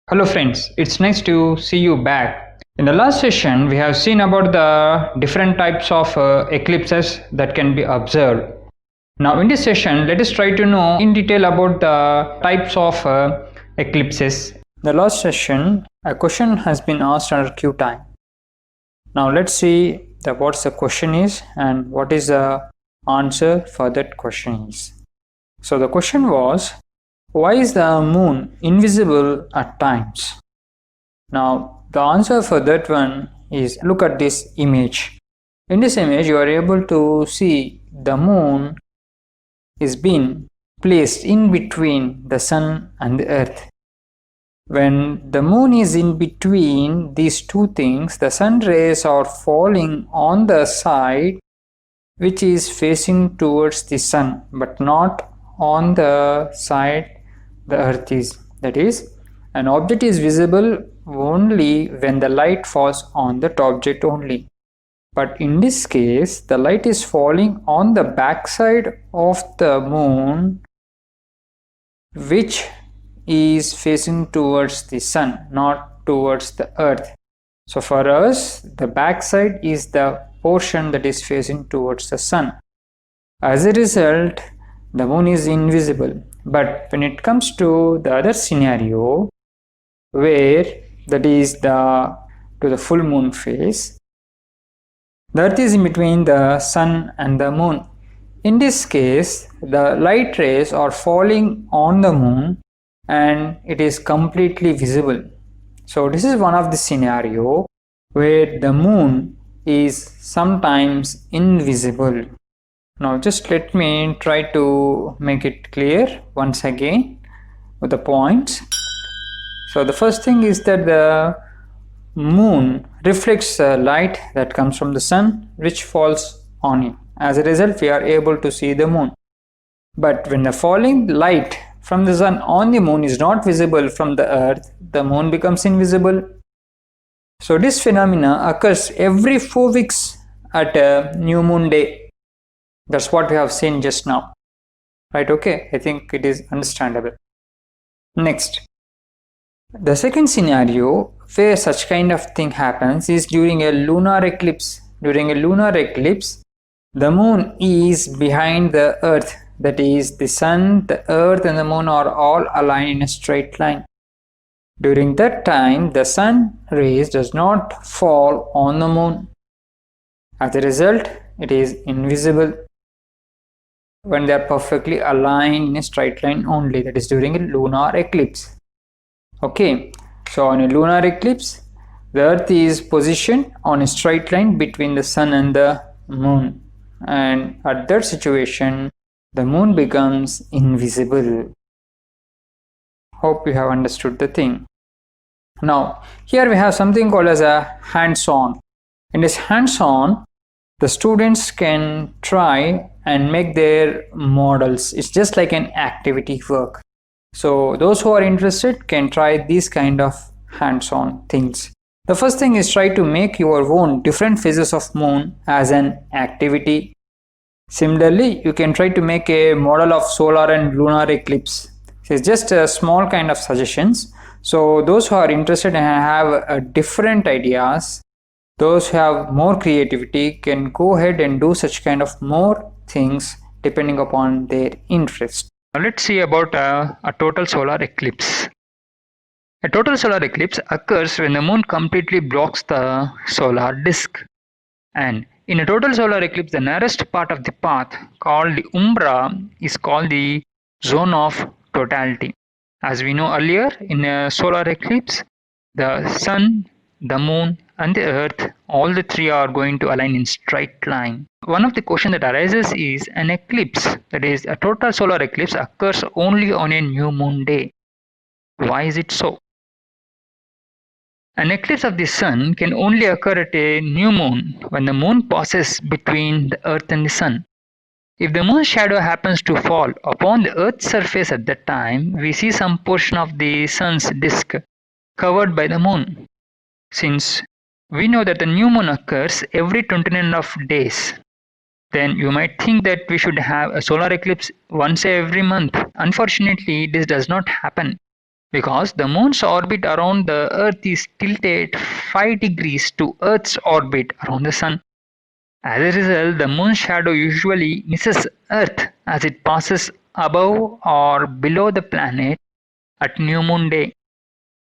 Hello friends, it's nice to see you back. In the last session, we have seen about the different types of eclipses that can be observed. Now in this session, let us try to know in detail about the types of eclipses. The last session, a question has been asked under QTime. Now let's see what the question is and what is the answer for that question is. So the question was, why is the moon invisible at times? Now the answer for that one is, look at this image. In this image you are able to see the moon is being placed in between the sun and the earth. When the moon is in between these two things, the sun rays are falling on the side which is facing towards the sun, but not on the side the earth is. That is, an object is visible only when the light falls on that object only. But in this case, the light is falling on the backside of the moon, which is facing towards the sun, not towards the earth. So for us, the backside is the portion that is facing towards the sun. As a result, the moon is invisible. But when it comes to the other scenario, where that is to the full moon phase, the earth is in between the sun and the moon. In this case, the light rays are falling on the moon and it is completely visible. So this is one of the scenario where the moon is sometimes invisible. Now just let me try to make it clear once again with the points. So the first thing is that the moon reflects light that comes from the sun which falls on it. As a result, we are able to see the moon. But when the falling light from the sun on the moon is not visible from the earth, the moon becomes invisible. So this phenomena occurs every 4 weeks at a new moon day. That's what we have seen just now. Right, okay, I think it is understandable. Next, the second scenario where such kind of thing happens is during a lunar eclipse. During a lunar eclipse, the moon is behind the earth. That is, the sun, the earth and the moon are all aligned in a straight line. During that time, the sun rays does not fall on the moon. As a result, it is invisible when they are perfectly aligned in a straight line only. That is during a lunar eclipse. Okay, so on a lunar eclipse, the earth is positioned on a straight line between the sun and the moon, and at that situation the moon becomes invisible. Hope you have understood the thing. Now here we have something called as a hands-on. In this hands-on, the students can try and make their models. It's just like an activity work. So those who are interested can try these kind of hands-on things. The first thing is try to make your own different phases of moon as an activity. Similarly, you can try to make a model of solar and lunar eclipse. It's just a small kind of suggestions. So those who are interested and have different ideas, those who have more creativity can go ahead and do such kind of more things depending upon their interest. Now let's see about a total solar eclipse. A total solar eclipse occurs when the moon completely blocks the solar disk. And in a total solar eclipse, the nearest part of the path, called the umbra, is called the zone of totality. As we know earlier, in a solar eclipse, the sun, the moon and the earth, all the three are going to align in straight line. One of the questions that arises is, an eclipse, that is a total solar eclipse, occurs only on a new moon day. Why is it so? An eclipse of the sun can only occur at a new moon when the moon passes between the earth and the sun. If the moon's shadow happens to fall upon the earth's surface at that time, we see some portion of the sun's disk covered by the moon. Since we know that the new moon occurs every 29 of days, then you might think that we should have a solar eclipse once every month. Unfortunately, this does not happen. because the moon's orbit around the earth is tilted 5 degrees to earth's orbit around the sun. As a result, the moon's shadow usually misses earth as it passes above or below the planet at new moon day.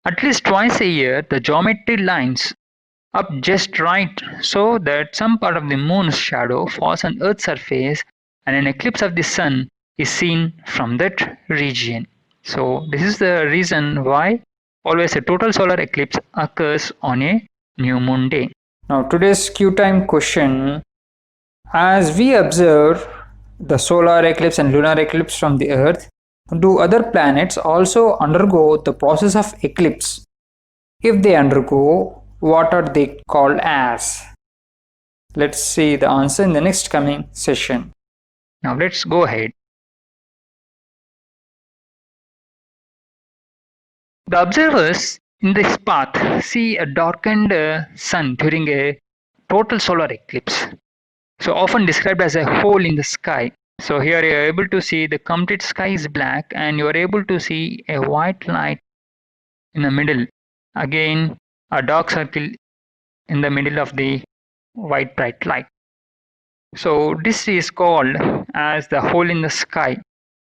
At least twice a year, the geometry lines up just right so that some part of the moon's shadow falls on Earth's surface and an eclipse of the sun is seen from that region. So this is the reason why always a total solar eclipse occurs on a new moon day. Now today's QTime question: as we observe the solar eclipse and lunar eclipse from the Earth, do other planets also undergo the process of eclipse? If they undergo, what are they called as? Let's see the answer in the next coming session. Now let's go ahead. The observers in this path see a darkened sun during a total solar eclipse, so often described as a hole in the sky. So here you are able to see the complete sky is black and you are able to see a white light in the middle. Again, a dark circle in the middle of the white bright light. So this is called as the hole in the sky,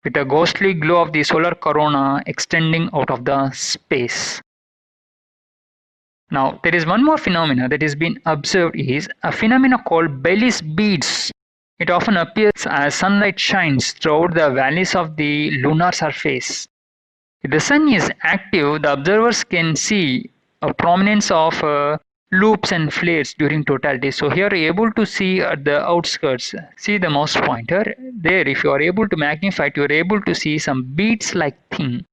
with a ghostly glow of the solar corona extending out of the space. Now there is one more phenomena that has been observed, is a phenomena called Baily's beads. It often appears as sunlight shines throughout the valleys of the lunar surface. If the sun is active, the observers can see a prominence of loops and flares during totality. So here you are able to see at the outskirts, see the mouse pointer there. If you are able to magnify it, you are able to see some beads like thing.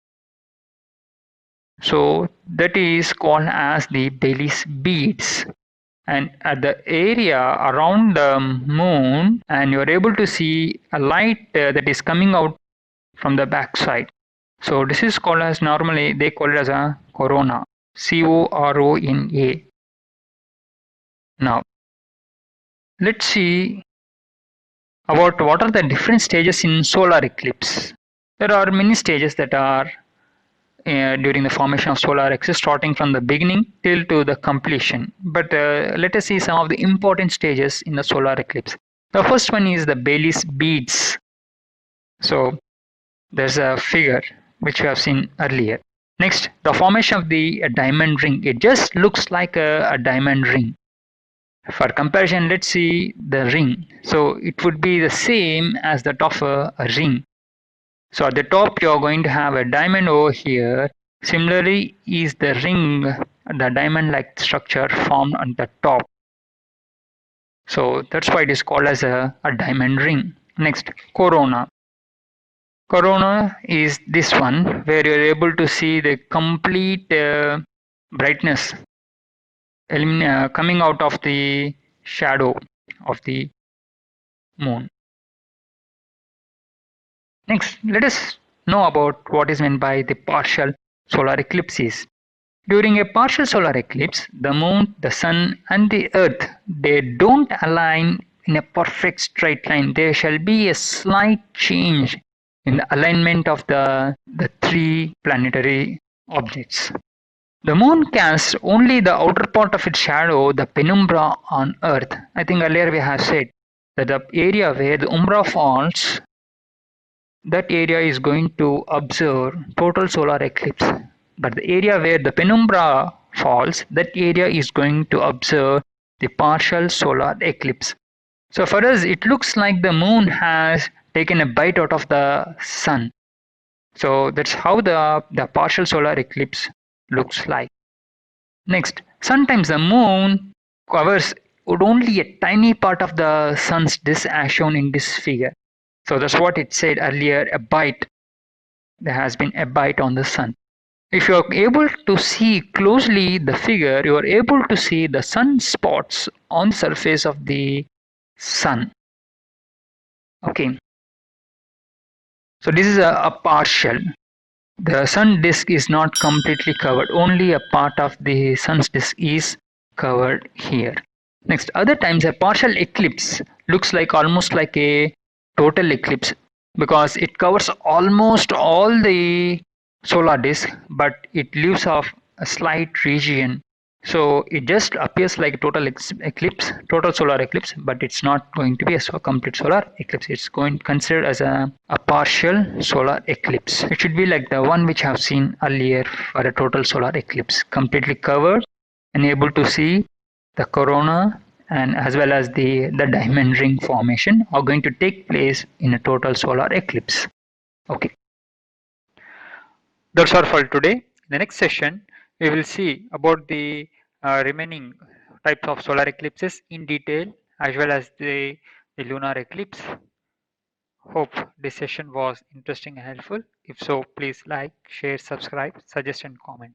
So that is called as the Baily's beads. And at the area around the moon, and you are able to see a light that is coming out from the backside. So this is called as, normally they call it as a corona, C-O-R-O-N-A. Now let's see about what are the different stages in solar eclipse. There are many stages that are during the formation of solar eclipse, starting from the beginning till to the completion. But let us see some of the important stages in the solar eclipse. The first one is the Baily's beads. So there's a figure which we have seen earlier. Next, the formation of the diamond ring. It just looks like a diamond ring. For comparison, let's see the ring. So it would be the same as that of a ring. So at the top you are going to have a diamond over here. Similarly is the ring, the diamond like structure formed on the top. So that's why it is called as a diamond ring. Next, corona. Corona is this one where you are able to see the complete brightness coming out of the shadow of the moon. Next, let us know about what is meant by the partial solar eclipses. During a partial solar eclipse, the moon, the sun and the earth, they don't align in a perfect straight line. There shall be a slight change in the alignment of the three planetary objects. The moon casts only the outer part of its shadow, the penumbra, on earth. I think earlier we have said that the area where the umbra falls, that area is going to observe total solar eclipse. But the area where the penumbra falls, that area is going to observe the partial solar eclipse. So for us, it looks like the moon has taken a bite out of the sun. So that's how the partial solar eclipse looks like. Next, sometimes the moon covers only a tiny part of the sun's disk as shown in this figure. So that's what it said earlier, a bite. There has been a bite on the sun. If you are able to see closely the figure, you are able to see the sunspots on the surface of the sun. Okay. So this is a partial. The sun disk is not completely covered. Only a part of the sun's disk is covered here. Next, other times a partial eclipse looks like almost like a total eclipse because it covers almost all the solar disk, but it leaves off a slight region. So it just appears like total eclipse, total solar eclipse, but it's not going to be a complete solar eclipse. It's going considered as a partial solar eclipse. It should be like the one which I have seen earlier for a total solar eclipse, completely covered and able to see the corona and as well as the diamond ring formation are going to take place in a total solar eclipse. Okay. That's all for today. In the next session, we will see about the remaining types of solar eclipses in detail as well as the lunar eclipse. Hope this session was interesting and helpful. If so, please like, share, subscribe, suggest and comment.